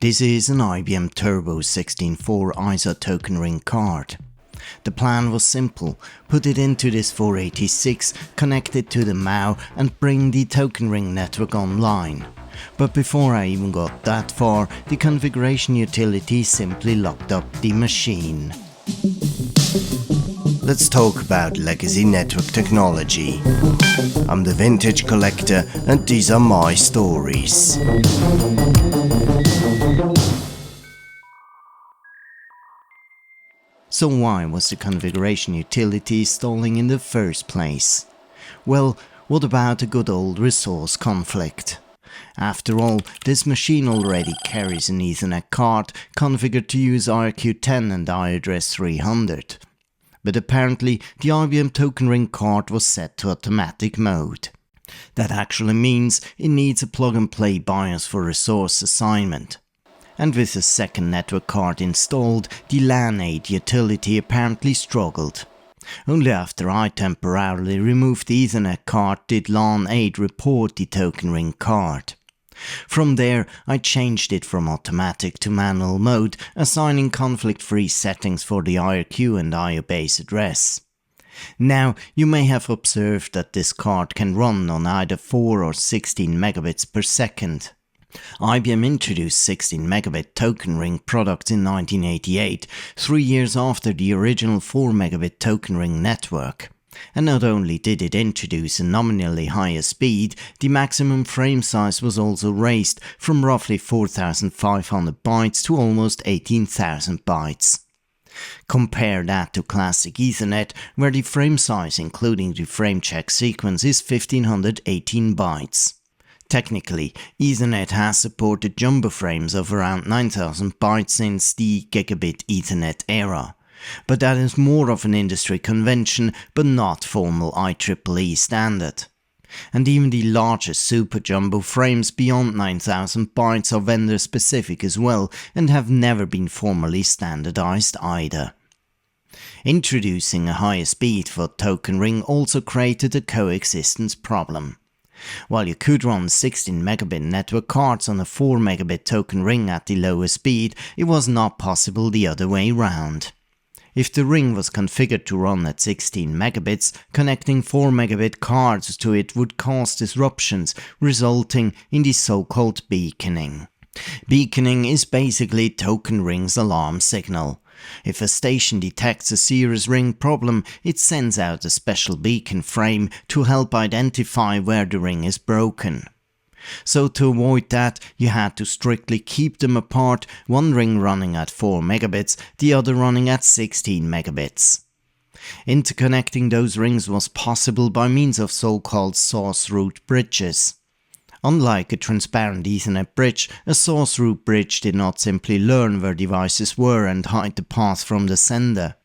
This is an IBM Turbo 16.4 ISO token ring card. The plan was simple: put it into this 486, connect it to the MAU and bring the token ring network online. But before I even got that far, the configuration utility simply locked up the machine. Let's talk about legacy network technology. I'm the vintage collector and these are my stories. So why was the configuration utility stalling in the first place? Well, what about a good old resource conflict? After all, this machine already carries an Ethernet card configured to use IRQ10 and IAddress 300. But apparently the IBM token ring card was set to automatic mode. That actually means it needs a plug-and-play BIOS for resource assignment. And with a second network card installed, the LAN aid utility apparently struggled. Only after I temporarily removed the Ethernet card did LAN aid report the token ring card. From there, I changed it from automatic to manual mode, assigning conflict-free settings for the IRQ and IO base address. Now, you may have observed that this card can run on either 4 or 16 megabits per second. IBM introduced 16 megabit token ring products in 1988, 3 years after the original 4 megabit token ring network. And not only did it introduce a nominally higher speed, the maximum frame size was also raised from roughly 4,500 bytes to almost 18,000 bytes. Compare that to classic Ethernet, where the frame size including the frame check sequence is 1518 bytes. Technically, Ethernet has supported jumbo frames of around 9000 bytes since the gigabit Ethernet era. But that is more of an industry convention, but not formal IEEE standard. And even the largest super jumbo frames beyond 9000 bytes are vendor specific as well and have never been formally standardized either. Introducing a higher speed for token ring also created a coexistence problem. While you could run 16 megabit network cards on a 4 megabit token ring at the lower speed, it was not possible the other way round. If the ring was configured to run at 16 megabits, connecting 4 megabit cards to it would cause disruptions, resulting in the so-called beaconing. Beaconing is basically token ring's alarm signal. If a station detects a serious ring problem, it sends out a special beacon frame to help identify where the ring is broken. So to avoid that, you had to strictly keep them apart, one ring running at 4 megabits, the other running at 16 megabits. Interconnecting those rings was possible by means of so-called source route bridges. Unlike a transparent Ethernet bridge, a source route bridge did not simply learn where devices were and hide the path from the sender.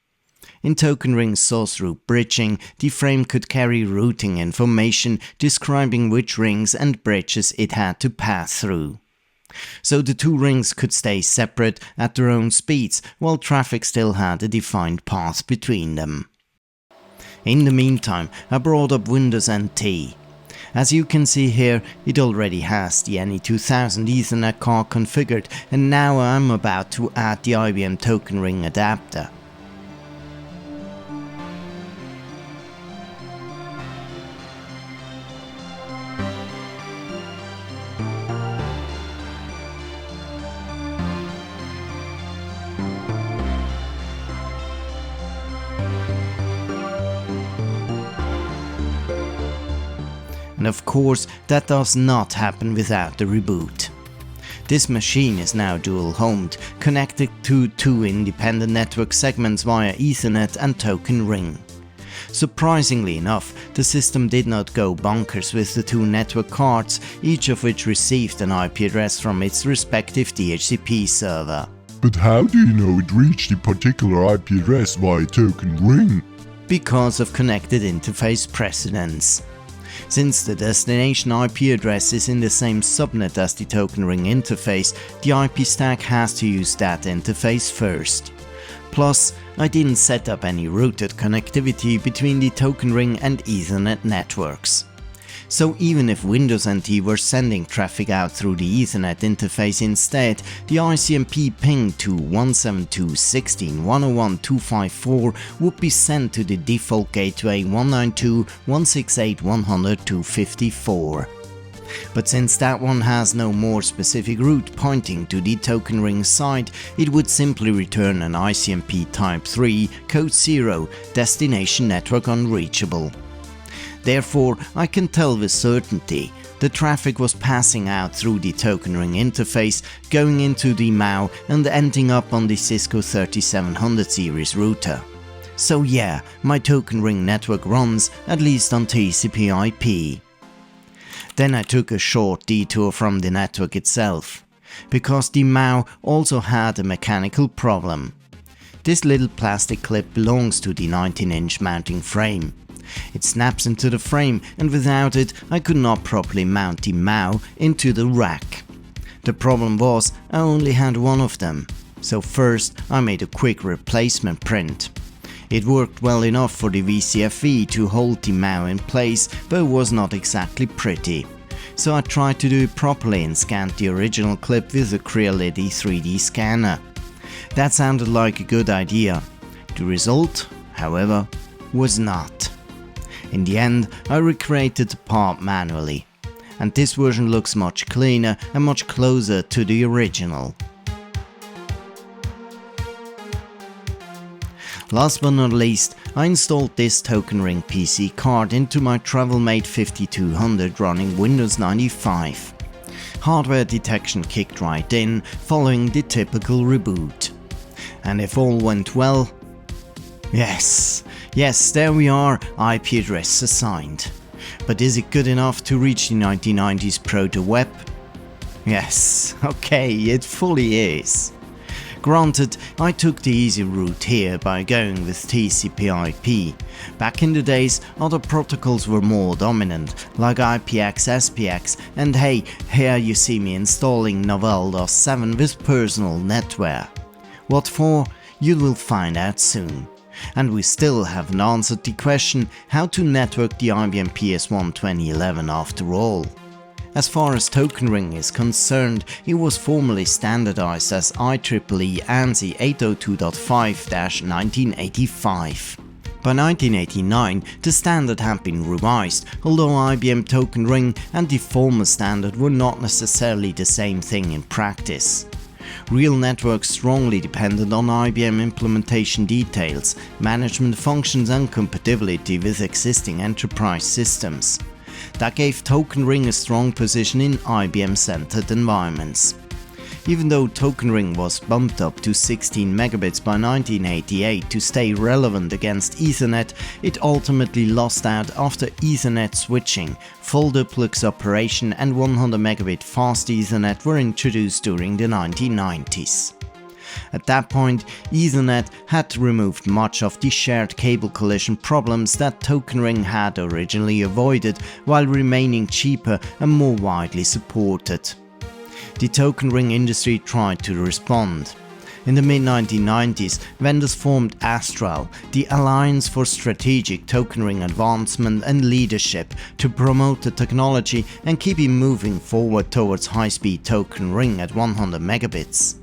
In token ring source route bridging, the frame could carry routing information describing which rings and bridges it had to pass through. So the two rings could stay separate at their own speeds, while traffic still had a defined path between them. In the meantime, I brought up Windows NT. As you can see here, it already has the NE2000 Ethernet card configured, and now I'm about to add the IBM token ring adapter. And of course, that does not happen without the reboot. This machine is now dual-homed, connected to two independent network segments via Ethernet and token ring. Surprisingly enough, the system did not go bonkers with the two network cards, each of which received an IP address from its respective DHCP server. But how do you know it reached the particular IP address via token ring? Because of connected interface precedence. Since the destination IP address is in the same subnet as the token ring interface, the IP stack has to use that interface first. Plus, I didn't set up any routed connectivity between the token ring and Ethernet networks. So even if Windows NT were sending traffic out through the Ethernet interface instead, the ICMP ping to 172.16.101.254 would be sent to the default gateway 192.168.100.254. But since that one has no more specific route pointing to the token ring site, it would simply return an ICMP type 3 code 0 destination network unreachable. Therefore, I can tell with certainty the traffic was passing out through the token ring interface, going into the MAU and ending up on the Cisco 3700 series router. So yeah, my token ring network runs at least on TCP/IP. Then I took a short detour from the network itself, because the MAU also had a mechanical problem. This little plastic clip belongs to the 19-inch mounting frame. It snaps into the frame, and without it I could not properly mount the MAU into the rack. The problem was I only had one of them, so first I made a quick replacement print. It worked well enough for the VCFE to hold the MAU in place, but it was not exactly pretty. So I tried to do it properly and scanned the original clip with a Creality 3D scanner. That sounded like a good idea. The result, however, was not. In the end, I recreated the part manually, and this version looks much cleaner and much closer to the original. Last but not least, I installed this token ring PC card into my TravelMate 5200 running Windows 95. Hardware detection kicked right in, following the typical reboot. And if all went well, yes, there we are, IP address assigned. But is it good enough to reach the 1990s ProtoWeb? Yes, okay, it fully is. Granted, I took the easy route here by going with TCP/IP. Back in the days, other protocols were more dominant, like IPX, SPX, and hey, here you see me installing Novell DOS 7 with personal netware. What for? You will find out soon. And we still haven't answered the question how to network the IBM PS1 2011 after all. As far as token ring is concerned, it was formally standardized as IEEE ANSI 802.5-1985. By 1989, the standard had been revised, although IBM Token Ring and the former standard were not necessarily the same thing in practice. Real networks strongly depended on IBM implementation details, management functions and compatibility with existing enterprise systems. That gave Token Ring a strong position in IBM-centered environments. Even though Token Ring was bumped up to 16 megabits by 1988 to stay relevant against Ethernet, it ultimately lost out after Ethernet switching, full duplex operation and 100 megabit fast Ethernet were introduced during the 1990s. At that point, Ethernet had removed much of the shared cable collision problems that Token Ring had originally avoided, while remaining cheaper and more widely supported. The token ring industry tried to respond. In the mid-1990s, vendors formed Astral, the Alliance for Strategic Token Ring Advancement and Leadership, to promote the technology and keep it moving forward towards high-speed token ring at 100 megabits.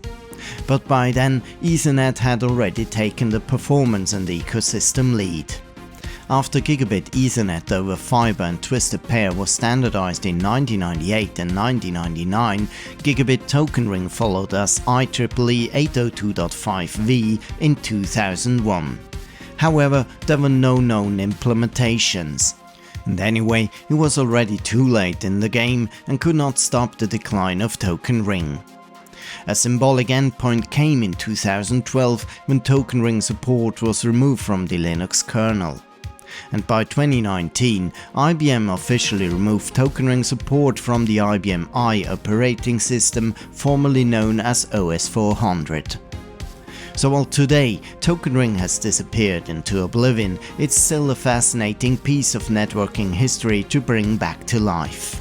But by then, Ethernet had already taken the performance and ecosystem lead. After Gigabit Ethernet over fiber and twisted pair was standardized in 1998 and 1999, Gigabit Token Ring followed as IEEE 802.5v in 2001. However, there were no known implementations. And anyway, it was already too late in the game and could not stop the decline of Token Ring. A symbolic endpoint came in 2012 when Token Ring support was removed from the Linux kernel. And by 2019, IBM officially removed Token Ring support from the IBM I operating system, formerly known as OS 400. So while today Token Ring has disappeared into oblivion, it's still a fascinating piece of networking history to bring back to life.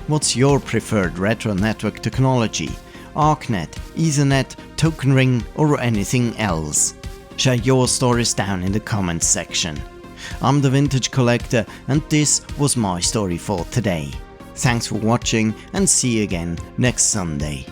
What's your preferred retro network technology? ArcNet, Ethernet, Token Ring or anything else? Share your stories down in the comments section. I'm the Vintage Collector, and this was my story for today. Thanks for watching, and see you again next Sunday.